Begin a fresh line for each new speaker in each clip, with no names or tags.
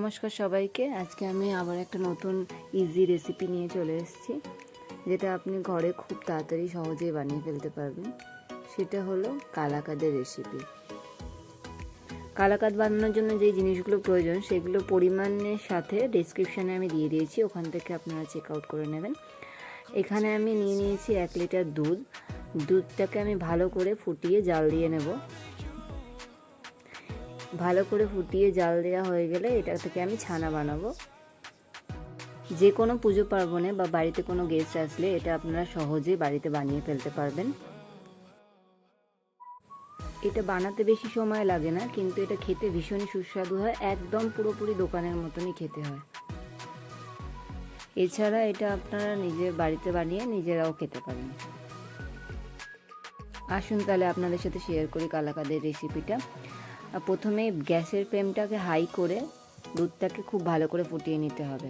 নমস্কার সবাইকে। আজকে আমি আবার একটা নতুন ইজি রেসিপি নিয়ে চলে এসেছি, যেটা আপনি ঘরে খুব তাড়াতাড়ি সহজেই বানিয়ে ফেলতে পারবেন। সেটা হলো কালাকাঁদের রেসিপি। কালাকাঁদ বানানোর জন্য যেই জিনিসগুলো প্রয়োজন সেগুলো পরিমাণের সাথে ডেসক্রিপশানে আমি দিয়ে দিয়েছি, ওখান থেকে আপনারা চেক আউট করে নেবেন। এখানে আমি নিয়ে নিয়েছি 1 লিটার দুধটাকে আমি ভালো করে ফুটিয়ে জাল দিয়ে নেব। ভালো করে ফুটিয়ে জাল দেওয়া হয়ে গেলে এটা থেকে আমি ছানা বানাবো। যে কোনো পুজো পার্বণে বা বাড়িতে কোনো গেস্ট আসলে এটা আপনারা সহজেই বাড়িতে বানিয়ে ফেলতে পারবেন। এটা বানাতে বেশি সময় লাগে না, কিন্তু এটা খেতে ভীষণই সুস্বাদু হয়, একদম পুরোপুরি দোকানের মতনই খেতে হয়। এছাড়া এটা আপনারা নিজের বাড়িতে বানিয়ে নিজেরাও খেতে পারেন। আসুন তাহলে আপনাদের সাথে শেয়ার করি কালাকাঁদের রেসিপিটা। প্রথমে গ্যাসের ফ্লেমটাকে হাই করে দুধটাকে খুব ভালো করে ফুটিয়ে নিতে হবে।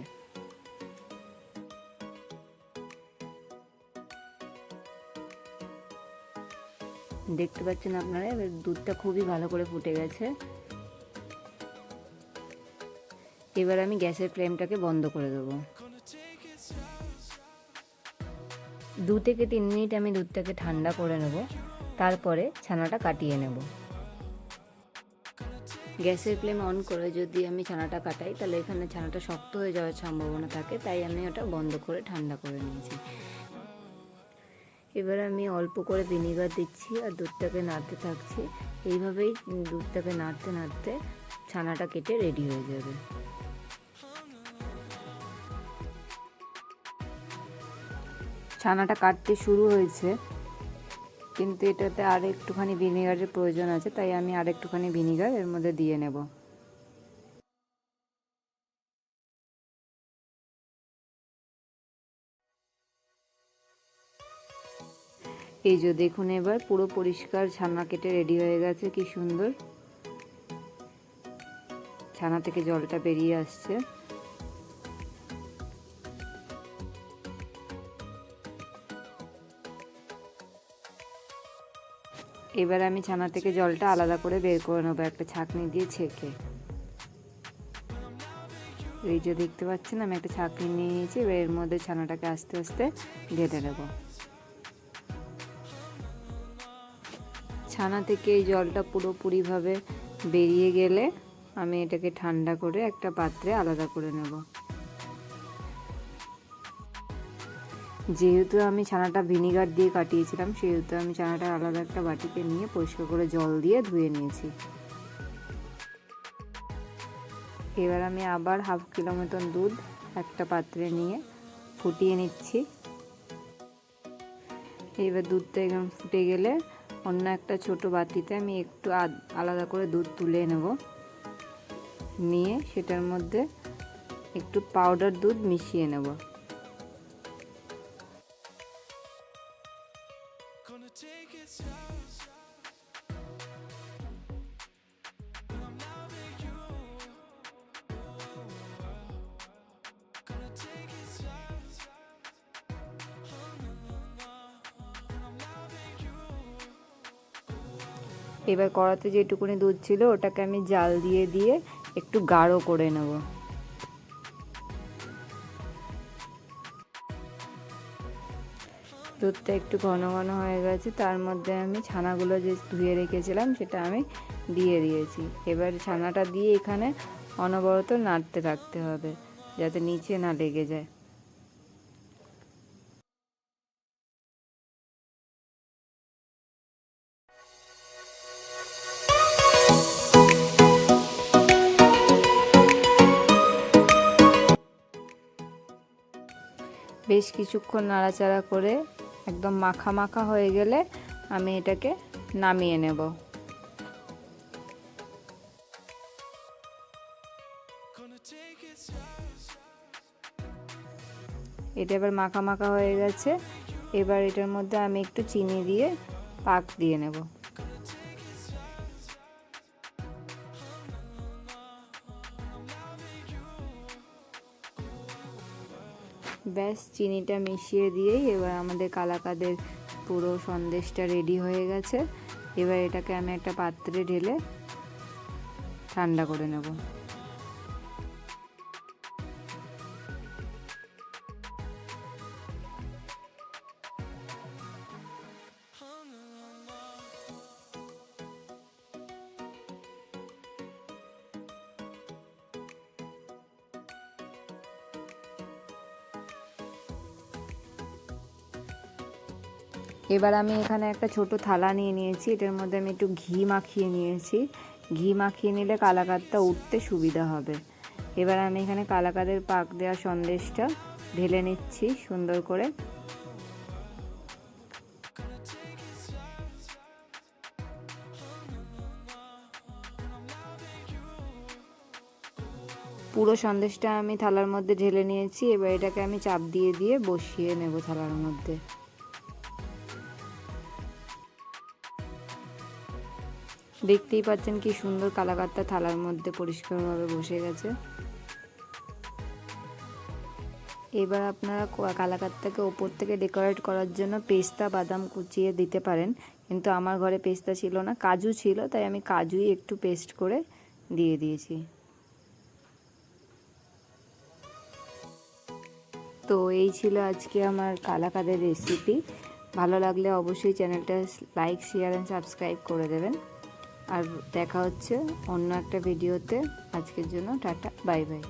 দেখতে পাচ্ছেন আপনারা, দুধটা খুবই ভালো করে ফুটে গেছে। এবার আমি গ্যাসের ফ্লেমটাকে বন্ধ করে দেবো। 2 থেকে 3 মিনিট আমি দুধটাকে ঠান্ডা করে নেব, তারপরে ছানাটা কাটিয়ে নেব। গ্যাসের ফ্লেম অন করে যদি আমি ছানাটা কাটাই তাহলে এখানে ছানাটা শক্ত হয়ে যাওয়ার সম্ভাবনা থাকে, তাই আমি ওটা বন্ধ করে ঠান্ডা করে নিয়েছি। এবার আমি অল্প করে ভিনিগার দিচ্ছি আর দুধটাকে নাড়তে থাকছি। এইভাবেই দুধটাকে নাড়তে নাড়তে ছানাটা কেটে রেডি হয়ে যাবে। ছানাটা কাটতে শুরু হয়েছে, কিন্তু এটাতে আর একটুখানি ভিনিগারের প্রয়োজন আছে, তাই আমি আর একটুখানি ভিনিগার এর মধ্যে দিয়ে নেব। এই যে দেখুন, এবার পুরো পরিষ্কার ছানা কেটে রেডি হয়ে গেছে। কি সুন্দর ছানা থেকে জলটা বেরিয়ে আসছে। এবার আমি ছানা থেকে জলটা আলাদা করে বের করে নেবো একটা ছাঁকনি দিয়ে ছেঁকে। এই যে দেখতে পাচ্ছেন, আমি একটা ছাঁকনি নিয়ে নিয়েছি। এবার এর মধ্যে ছানাটাকে আস্তে আস্তে ঢেলে নেব। ছানা থেকে এই জলটা পুরোপুরিভাবে বেরিয়ে গেলে আমি এটাকে ঠান্ডা করে একটা পাত্রে আলাদা করে নেব। যেহেতু আমি ছানাটা ভিনিগার দিয়ে কাটিয়েছিলাম, সেহেতু আমি ছানাটা আলাদা একটা বাটিতে নিয়ে পরিষ্কার করে জল দিয়ে ধুয়ে নিয়েছি। এবার আমি আবার 1/2 কিলো মতন দুধ একটা পাত্রে নিয়ে ফুটিয়ে নিচ্ছি। এবার দুধটা একদম ফুটে গেলে অন্য একটা ছোট বাটিতে আমি একটু আলাদা করে দুধ তুলে নেব। নিয়ে সেটার মধ্যে একটু পাউডার দুধ মিশিয়ে নেব। এবার কড়াতে যেটুকুনি দুধ ছিল ওটাকে আমি জাল দিয়ে দিয়ে একটু গাঢ় করে নেব। দুধটা একটু ঘন ঘন হয়ে গেছে, তার মধ্যে আমি ছানাগুলো যে ধুয়ে রেখেছিলাম সেটা আমি দিয়ে দিয়েছি। এবার ছানাটা দিয়ে এখানে অনবরত নাড়তে থাকতে হবে যাতে নিচে না লেগে যায়। বেশ কিছুক্ষণ নাড়াচাড়া করে একদম মাখা মাখা হয়ে গেলে আমি এটাকে নামিয়ে নেব। এটা এবার মাখা মাখা হয়ে গেছে। এবার এটার মধ্যে আমি একটু চিনি দিয়ে পাক দিয়ে নেব। ব্যাস, চিনিটা মিশিয়ে দিয়েই এবার আমাদের কালাকাঁদের পুরো সন্দেশটা রেডি হয়ে গেছে। এবার এটাকে আমি একটা পাত্রে ঢেলে ঠান্ডা করে নেব। এবার আমি এখানে একটা ছোট থালা নিয়ে নিয়েছি, এটার মধ্যে আমি একটু ঘি মাখিয়ে নিয়েছি। ঘি মাখিয়ে নিলে কালাকাঁদটা উঠতে সুবিধা হবে। এবার আমি এখানে কালাকাঁদের পাক দেওয়া সন্দেশটা ঢেলে নিচ্ছি সুন্দর করে। পুরো সন্দেশটা আমি থালার মধ্যে ঢেলে নিয়েছি। এবার এটাকে আমি চাপ দিয়ে দিয়ে বসিয়ে নেব থালার মধ্যে। দেখতেই পাচ্ছেন কি সুন্দর কালাকাঁদটা থালার মধ্যে পরিষ্কারভাবে বসে গেছে। এবার আপনারা কালাকাঁদটাকে ওপর থেকে ডেকোরেট করার জন্য পেস্তা বাদাম কুচিয়ে দিতে পারেন, কিন্তু আমার ঘরে পেস্তা ছিল না, কাজু ছিল, তাই আমি কাজুই একটু পেস্ট করে দিয়ে দিয়েছি। তো এই ছিল আজকে আমার কালাকাঁদের রেসিপি। ভালো লাগলে অবশ্যই চ্যানেলটা লাইক, শেয়ার অ্যান্ড সাবস্ক্রাইব করে দেবেন। আর দেখা হচ্ছে অন্য একটা ভিডিওতে। আজকের জন্য টাটা, বাই বাই।